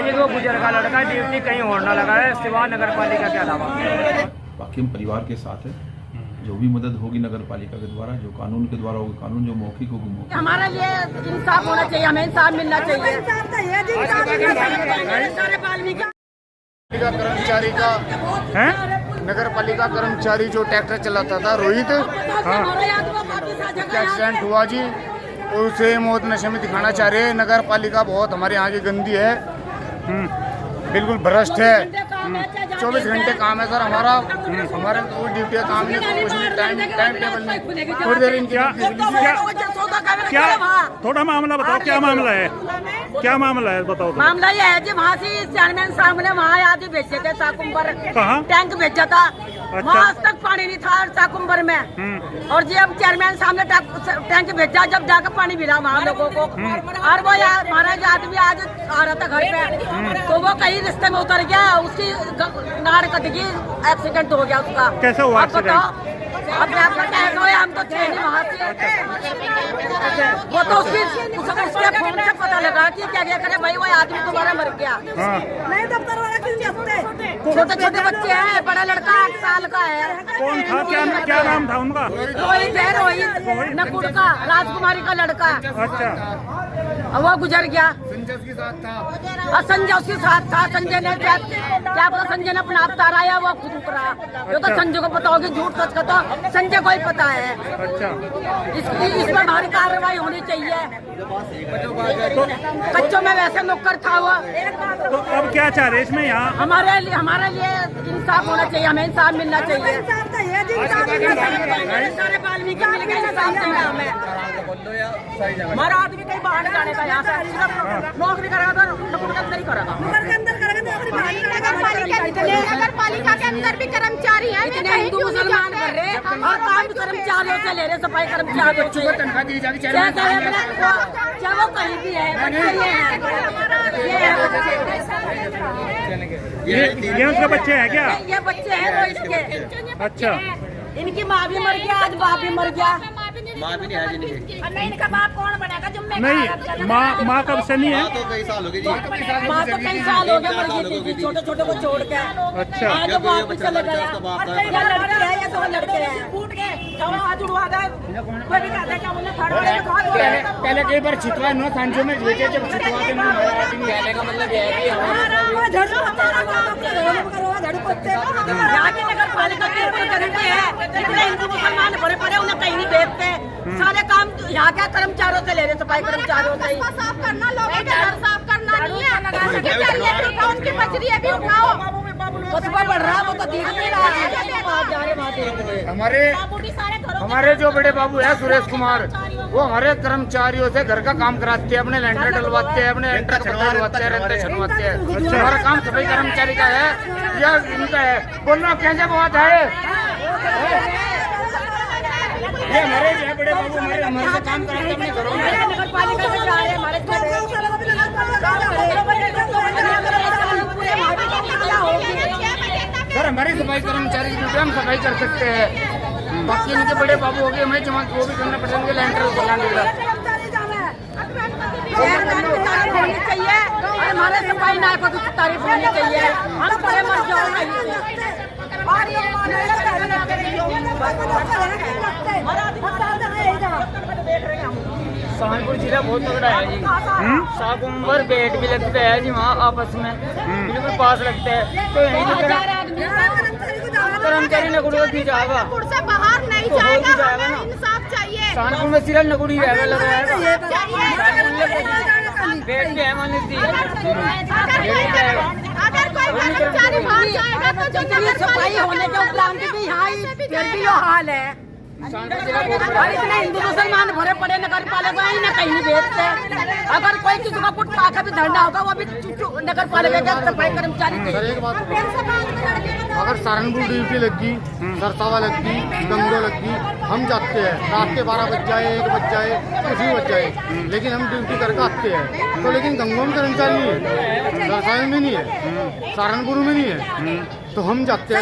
बताइए कि वो गुजर का लड़का ड्यूटी कहीं और ना लगा है सिवा नगर पालिका के अलावा। बाकी हम परिवार के साथ है, जो भी मदद होगी नगर पालिका के द्वारा, जो कानून के द्वारा होगी कानून, जो मौखिक होगी मौखिक। हमारा ये इंसाफ होना चाहिए, हमें इंसाफ मिलना चाहिए। कर्मचारी का नगर पालिका कर्मचारी जो ट्रैक्टर चलाता था रोहित, एक्सीडेंट हुआ जी, और उसे मौत नशे में दिखाना चाह रहे हैं। नगर पालिका बहुत हमारे यहाँ की गंदी है, बिल्कुल भ्रष्ट है। 24 घंटे काम है सर हमारा, हमारे कोई ड्यूटी का काम नहीं, कुछ नहीं, टाइम टेबल नहीं। थोड़ी देर इनकी क्या थोड़ा मामला बताओ, क्या मामला है, क्या मामला है बताओ। मामला ये है जी, वहाँ से चेयरमैन साहब ने वहाँ आगे भेजे थे साकुम्बर, कहाँ टैंक भेजा था, वहाँ आज तक पानी नहीं था साकुम्बर में। और जी अब चेयरमैन साहब ने टैंक भेजा, जब जाकर पानी मिला वहाँ लोगों को। और वो यार हमारा जो आदमी आज आ रहा था घर पे, तो वो कहीं रिश्ते में उतर गया, उसकी नाड़ कट गई, एक्सीडेंट हो गया उसका। कैसे हुआ एक्सीडेंट? अपने आप का कैसे हुआ, हम तो थे नहीं वहाँ से। वो तो उसके फोन से पता लगा कि क्या क्या करे भाई, वो आदमी तुम्हारा मर गया। नहीं दफ्तर वाला छोटे छोटे बच्चे हैं, बड़ा लड़का 8 साल का है। कौन था, क्या नाम था उनका? रोहित है, रोहित नकुड़ का, राजकुमारी का लड़का। अच्छा, वो गुजर गया। संजय उसके साथ था, और संजय उसके साथ था। संजय ने क्या पता, संजय ने अपना आप तारा या वो खुद उतरा, ये तो संजय को पता होगी, झूठ सच का तो संजय को ही पता है। अच्छा, इसमें भारी कार्रवाई होनी चाहिए। कच्चों में वैसे नौकर था वो। तो अब क्या चाह रहे इसमें यहाँ? हमारा लिए इंसाफ होना चाहिए, हमें इंसाफ मिलना चाहिए। सारे बाल्मीकि मिल गए इंसाफ देना हमें। हमारा आदमी कहीं बाहर जाने का, यहाँ से नौकरी करेगा तो नौकरी अंदर ही करेगा। नगर पालिका के अंदर भी कर्मचारी हैं, इतने हिंदू मुसलमान कर रहे और काम कर्मचारियों से ले रहे, सफाई कर्मचारियों से तनख्वाह दी जाती है। चाहे वो कहीं भी है, ये उसके बच्चे हैं क्या? ये बच्चे हैं वो इसके। अच्छा, इनकी माँ भी मर गया, आज बाप भी मर गया। माँ भी नहीं है जिनकी। नहीं, इनका बाप कौन बनेगा? नहीं माँ कब से नहीं है? तो कई साल हो गए जी। माँ तो कई साल हो गए मर गई थी, छोटे छोटे को छोड़ के। अच्छा, आज बाप भी चले गया। ये लड़के हैं, ये 2 लड़के हैं। फूट गए, आज उड़वा दे। कोई भी कहता है क्या बोले पहले कई बार छिटवा ना सांझों में भेजे, जब छिटवा के कहने का मतलब ये है कि यहाँ की नगर पालिका करते हैं, इतने हिंदू मुसलमान भरे पड़े, उन्हें कहीं नहीं भेजते। सारे काम यहाँ के कर्मचारियों से ले रहे, सफाई कर्मचारियों से। साफ करना, लोगों के घर साफ करना नहीं है। उनकी मछली भी उठाओ, उसमें बढ़ रहा, वो तो दिख नहीं रहा है। हमारे जो बड़े बाबू है सुरेश कुमार, वो हमारे कर्मचारियों से घर का काम कराते हैं, अपने लेंटर डलवाते हैं, अपने लेंटर छलवाते हैं, रेंटर छलवाते हैं। हमारा काम सफाई कर्मचारी का है या इनका है? बोलना कैसे बहुत है। ये हमारे जो है बड़े बाबू, हमारे से काम कराते हैं अपने घरों में। नगर पालिका से जा रहे हैं हमारे सर हमारी सफाई कर्मचारी की ड्यूटी हम सफाई कर सकते हैं, बाकी इनके बड़े बाबू हो गए, हमें जमा वो भी करना पड़ेंगे, लेंटर चलाने होनी चाहिए। हमारे सफाई नायकों की तारीफ होनी चाहिए। हम बड़े मर जाओ सहारनपुर जिला बहुत तगड़ा है जी। साकुम्बर बेट भी लगते हैं जी, वहाँ आपस में बिल्कुल पास लगते हैं। तो यही कर्मचारी नकुड़ भी जाएगा, से बाहर नहीं जाएगा, इंसाफ चाहिए। सहारनपुर में सिर्फ नकुड़ ही रहेगा, लग रहा है बेट भी है मान लीजिए। अगर कोई कर्मचारी बाहर जाएगा तो जो नगर सफाई होने के उपरांत भी यहाँ फिर भी यो हाल है। और इतने हिंदू मुसलमान भरे पड़े, नगर पालिका ही न कहीं नहीं भेजते। अगर कोई किसी का कुछ पाका भी धरना होगा, वो भी नगर पालिका के सफाई कर्मचारी अगर सहारनपुर ड्यूटी लगी, सरसावा लगी, गंगो लगी, हम जाते हैं। रात के 12 बज जाए, 1 बज जाए, कुछ भी बज जाए, लेकिन हम ड्यूटी करके आते हैं। तो लेकिन गंगो में कर्मचारी नहीं है, सरसावे में नहीं है, सहारनपुर में नहीं है, तो हम जाते हैं।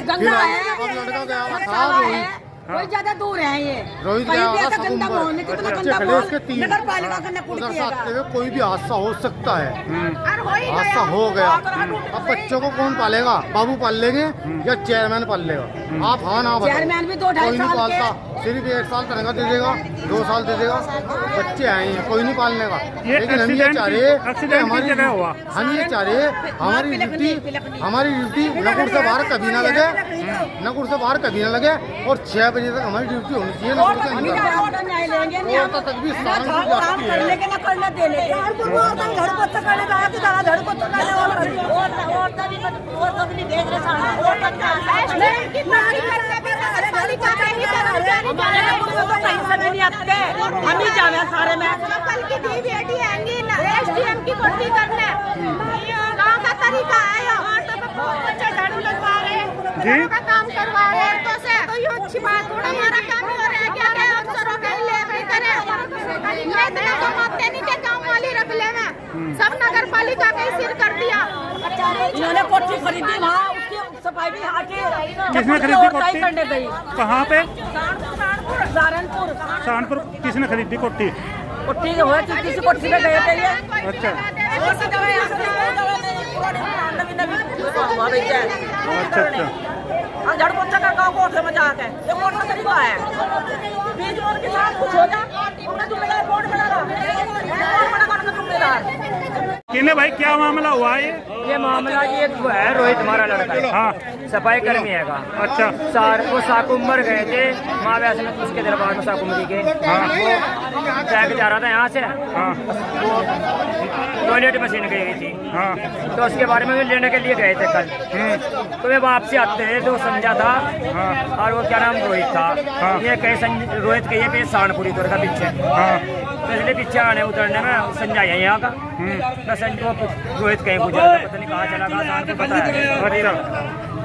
गंगा है, लड़का गया था कोई ज्यादा दूर है ये रोहित कहीं भी गया ऐसा होगा गंदा साकुम्बर। माहौल नहीं, कितना बच्चे गंदा खड़े माहौल उसके 3 नगर पालिका का नकुल उधर किएगा। साथ में कोई भी हादसा हो सकता है। और हो ही हादसा गया। हो गया। अब बच्चों को कौन पालेगा? बाबू पाल लेंगे या चेयरमैन पाल लेगा? आप हाँ ना बताओ। चेयरमैन भी 2-2.5 कोई नहीं साल के। पालता, सिर्फ 1 साल तनख्वाह दे देगा, 2 साल दे देगा, बच्चे आए हैं, कोई नहीं पालने का। ये लेकिन हम ये एक्सीडेंट चाह की- रहे हैं एक्सीडेंट कि की जगह हुआ। हम ये चाह रहे हैं हमारी ड्यूटी नकुल से बाहर कभी ना लगे, नकुल से बाहर कभी ना लगे, और 6 बजे तक हमारी ड्यूटी होनी चाहिए नकुल के अंदर। ऑर्डर नहीं लेंगे नहीं और तक भी ना काम करने के ना करने देने के घर को तो करने का कि दादा घर को तो करने और तभी नहीं देख रहे सामने की तारीफ करने पे नगर पालिका के ही कर्मचारी जा रहे हैं। तो कहीं से नहीं आते, हम ही जावे सारे में। कल की दी बेटी आएंगी ना एसडीएम की कुर्सी करने। गाँव का तरीका है ये। औरतों को बहुत बच्चे झाड़ू लगवा रहे हैं, घरों का काम करवा रहे हैं औरतों से। तो ये अच्छी बात थोड़ा हमारा काम हो रहा है क्या है? अफसरों का ले भी करे ये इतना कमाते नहीं के काम वाली रख ले में सब नगर पालिका के ही सिर कर दिया। इन्होंने कोठी खरीदी, वहाँ उसकी सफाई भी आके किसने खरीदी और तय कोठी? करने गई कहाँ पे? सहारनपुर सहारनपुर। किसने खरीदी कोठी? कोठी हुआ कि किसी कोठी में गए थे ये अच्छा वहाँ बेचा है। अच्छा अच्छा। और झाड़ू पोछा का गाँव कोठे में जाके ये कोर्ट का तरीका है। बीच में उनके साथ कुछ हो जाए उन्हें जिम्मेदार बोर्ड बनाना, बोर्ड बनाना उनका जिम्मेदार। किने भाई क्या मामला हुआ है? ये मामला जी एक वो है, रोहित हमारा लड़का है, हाँ सफाई कर्मी है का। अच्छा वो साकुम्बर गए थे माँ वैष्णो उसके दरबार में साकुम्बरी के। हाँ। वो टैग जा रहा था यहाँ से, हाँ वो टॉयलेट मशीन गई थी, हाँ तो उसके बारे में भी लेने के लिए गए थे कल। तो वे वापसी आते थे तो संजय था हाँ। और वो क्या नाम रोहित था। हाँ। ये कहीं रोहित के ये पे सहारनपुरी तोड़ का पीछे, हाँ तो इसलिए पीछे आने उतरने में संजय है यहाँ का। तो संजय को रोहित कहीं गुजरा था, पता नहीं कहाँ चला गया, सहारनपुर पता है। अच्छा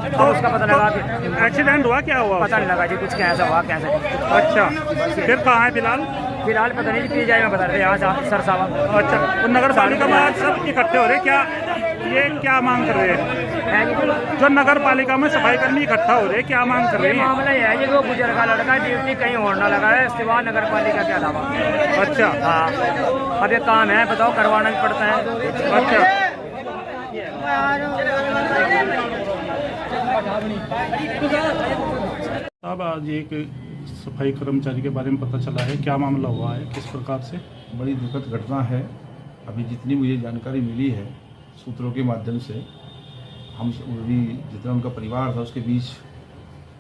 तो उसका पता लगा कि एक्सीडेंट हुआ क्या हुआ? पता नहीं लगा जी कुछ कैसा हुआ कैसा नहीं। अच्छा फिर कहाँ है फिलहाल? फिलहाल पता नहीं पी जाए में बता रहे थे यहाँ से सरसावा। अच्छा तो नगर पालिका में आज सब इकट्ठे हो रहे, क्या ये क्या मांग कर रहे हैं? जो नगर पालिका में सफाई कर्मी इकट्ठा हो रहे, क्या मांग कर ये रहे हैं? मामला ये है जी, वो गुजर का लड़का ड्यूटी कहीं और ना लगा है सिवा नगर पालिका के अलावा। अच्छा हाँ अब ये काम है बताओ, करवाना भी पड़ता है। अच्छा अब आज एक सफाई कर्मचारी के बारे में पता चला है, क्या मामला हुआ है, किस प्रकार से? बड़ी दुखद घटना है। अभी जितनी मुझे जानकारी मिली है सूत्रों के माध्यम से, हम अभी जितना उनका परिवार था उसके बीच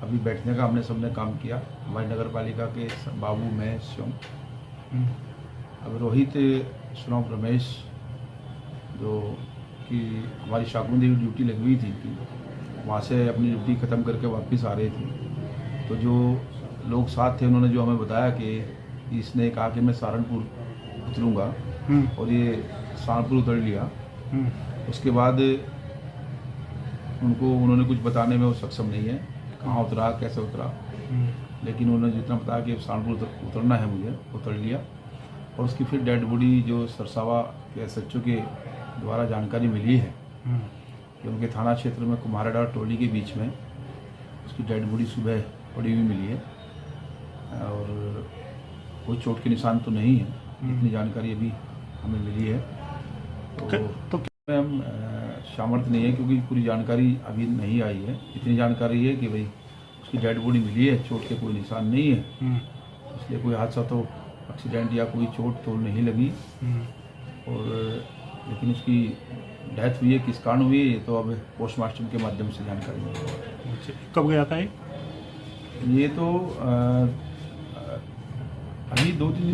अभी बैठने का हमने सबने काम किया। हमारी नगर पालिका के बाबू, मैं, शिवम, अब रोहित, सुनाम, रमेश, जो कि हमारी शाकुन देवी ड्यूटी लगी हुई थी कि वहाँ से अपनी ड्यूटी ख़त्म करके वापस आ रहे थे। तो जो लोग साथ थे उन्होंने जो हमें बताया कि इसने कहा कि मैं सहारनपुर उतरूँगा, और ये सहारनपुर उतर लिया। उसके बाद उन्होंने कुछ बताने में वो सक्षम नहीं है, कहाँ उतरा, कैसे उतरा, लेकिन उन्होंने जितना बताया कि सहारनपुर उतरना है मुझे, उतर लिया। और उसकी फिर डेड बॉडी जो सरसावा के SHO के द्वारा जानकारी मिली है कि उनके थाना क्षेत्र में कुम्हाराडार टोली के बीच में उसकी डेड बॉडी सुबह पड़ी हुई मिली है, और कोई चोट के निशान तो नहीं है, इतनी जानकारी अभी हमें मिली है। तो हम सामर्थ्य नहीं है क्योंकि पूरी जानकारी अभी नहीं आई है। इतनी जानकारी है कि भाई उसकी डेड बॉडी मिली है, चोट के कोई निशान नहीं है, इसलिए कोई हादसा तो एक्सीडेंट या कोई चोट तो नहीं लगी। और लेकिन उसकी डेथ हुई है, किस कारण हुई है ये तो अब पोस्टमार्टम के माध्यम से जानकारी मिली। कब गया था ये तो अभी 2-3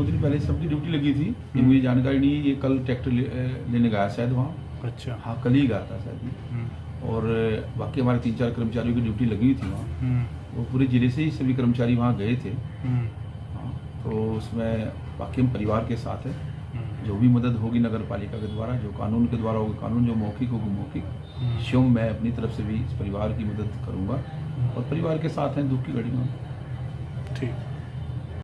दिन पहले सबकी ड्यूटी लगी थी, ये मुझे जानकारी नहीं है। ये कल ट्रैक्टर लेने गया शायद वहाँ। अच्छा हाँ कल ही गया था शायद। और बाकी हमारे 3-4 कर्मचारियों की ड्यूटी लगी हुई थी वहाँ, वो पूरे ज़िले से ही सभी कर्मचारी वहाँ गए थे। हाँ तो उसमें बाकी हम परिवार के साथ है। जो भी मदद होगी नगर पालिका के द्वारा, जो कानून के द्वारा होगी कानून, जो मौखिक होगी मौखिक, स्वयं मैं अपनी तरफ से भी इस परिवार की मदद करूँगा और परिवार के साथ हैं दुख की घड़ी में। ठीक।